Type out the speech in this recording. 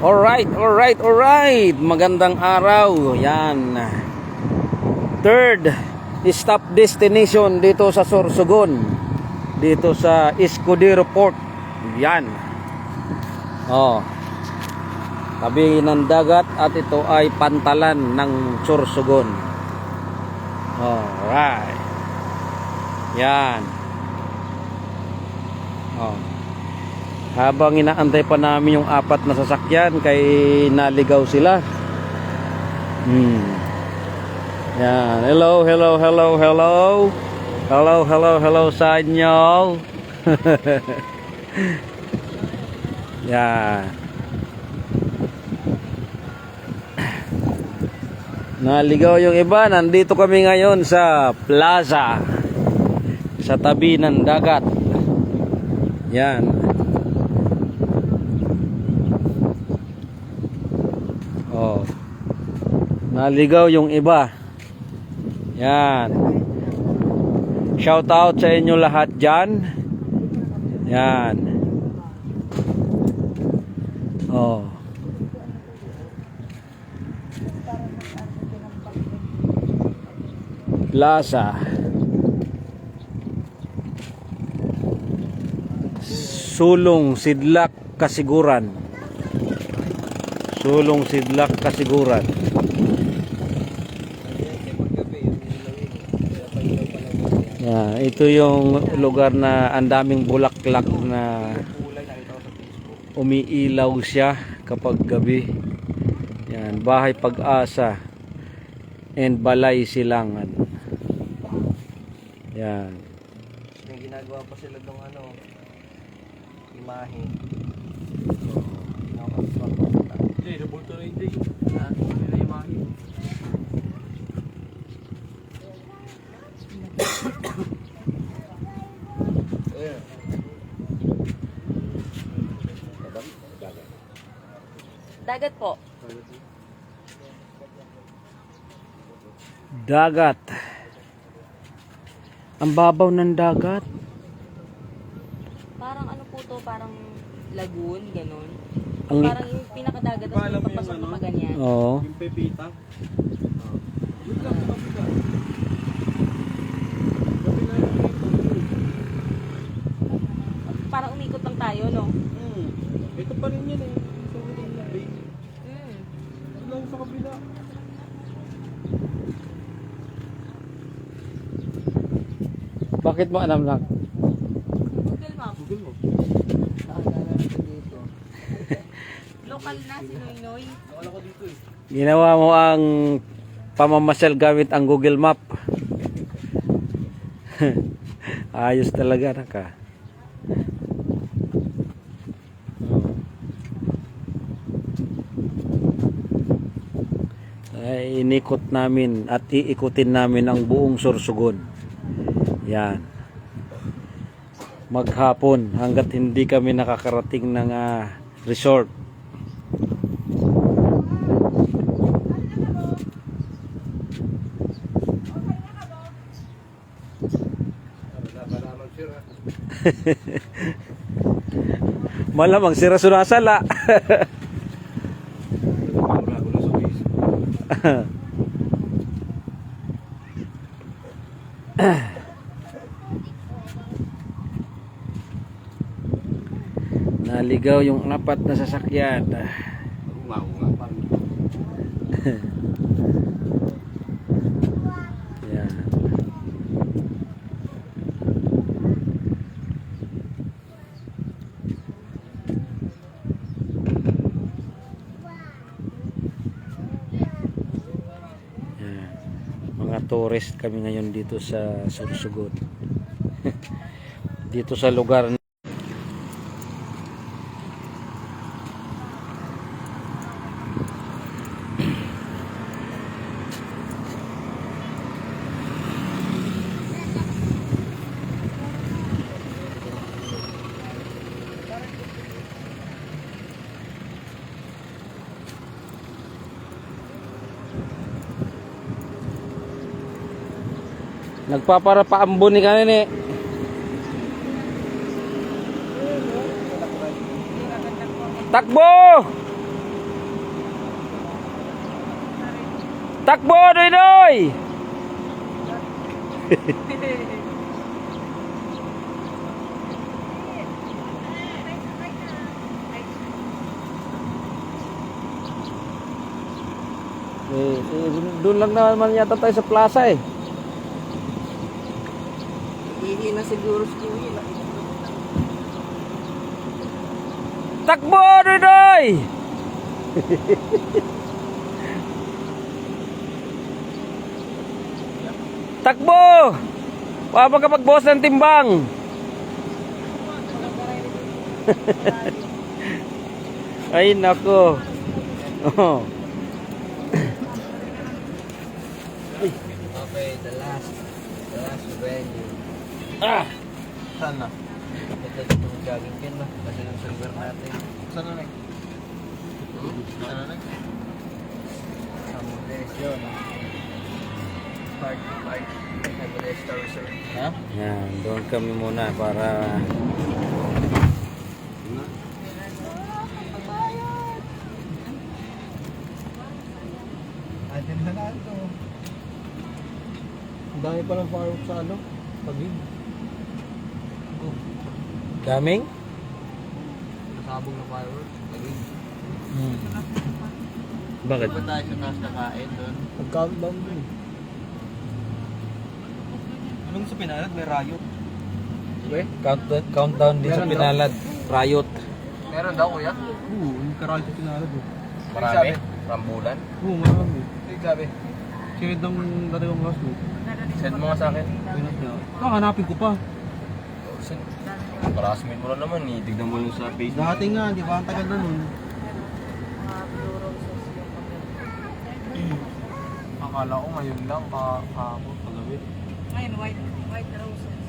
Alright. Magandang araw. Yan. Third stop destination dito sa Sorsogon. Dito sa Escudero Port. Yan. Oh. Tabi ng dagat at ito ay pantalan ng Sorsogon. Alright. Yan. Oh. Habang inaantay pa namin yung apat na sasakyan kay naligaw sila. Yan. Hello sa inyo. Yan. Naligaw yung iba. Nandito kami ngayon sa plaza sa tabi ng dagat. Yan. Oh. Naligaw yung iba. Yan. Shout out sa inyo lahat dyan. Yan. Oh. Plaza. Sulong Sidlak Kasiguran. Sulong Sidlak Kasiguran. Ito yung lugar na ang daming bulaklak na umiilaw siya kapag gabi. Yan, Bahay Pag-asa and Balay Silangan. Yan. May ginagawa pa sila ng imahe. Hindi, nabulto na hindi. Hindi na imahe. Dagat po. Dagat. Ang babaw ng dagat. Parang ano po to, parang lagoon, ganun. Ang Parang yung pinakadagat, tapos yung papasok na ganyan. Oo. Yung pepita. Parang umikot lang tayo, no? Ito pa rin yan eh. Sa huling na bay. Ito lang sa kabila. Bakit mo alam lang? Google Map. Google mo. Lokal na si Noynoy. Nakala ko dito eh. Ginawa mo ang pamamasyal gamit ang Google Map. Ayos talaga na ka. Ay, inikot namin at iikutin namin ang buong Sorsogon. Yan. Maghapon hanggat hindi kami nakakarating ng resort. Malamang sira sunasala. Naligaw yung apat na sasakyan. Yan. Mga tourist kami ngayon dito sa Sorsogon. Dito sa lugar na nagpapara paambon ni kanin eh. Takbo! Takbo, Noy! Doon lang naman yata tayo sa plaza eh. Ihi na siguro si Kuya. Takbo, Noy! Takbo! Para magkapag-boss ng timbang. Ay, nako. Oh. Okay, the last venue. Ah! Saan na? Ito dito jogging pin na. Kasi yung silver natin. Saan na nag? Saan na nag? Sa Modes yun. Park. Modes Star Resort. Ha? Yan, doon kami muna para Atin na lang to. Ang dami pa ng fireworks sa ano? Pagig. daming. Nasabog na fireworks. Pagig. Bakit? Ba tayo sa taas na kain doon? Nag-countdown doon. Anong sa Pinalad? May riot. Countdown din sa Meron Pinalad. Riot. Meron daw kuya? Oo, yung karayot sa Pinalad. Marami? Rambulan? Oo, marami. Hindi sabi. Sinid ng dalawang kaso. Send mo nga sa akin. Hanapin ko pa. Classmate mo na naman eh. Tignan mo lang sa Facebook. Dati nga, di ba? Ang tagal na nun. Akala ko ngayon lang kahapon, kagabi. Ngayon, white roses.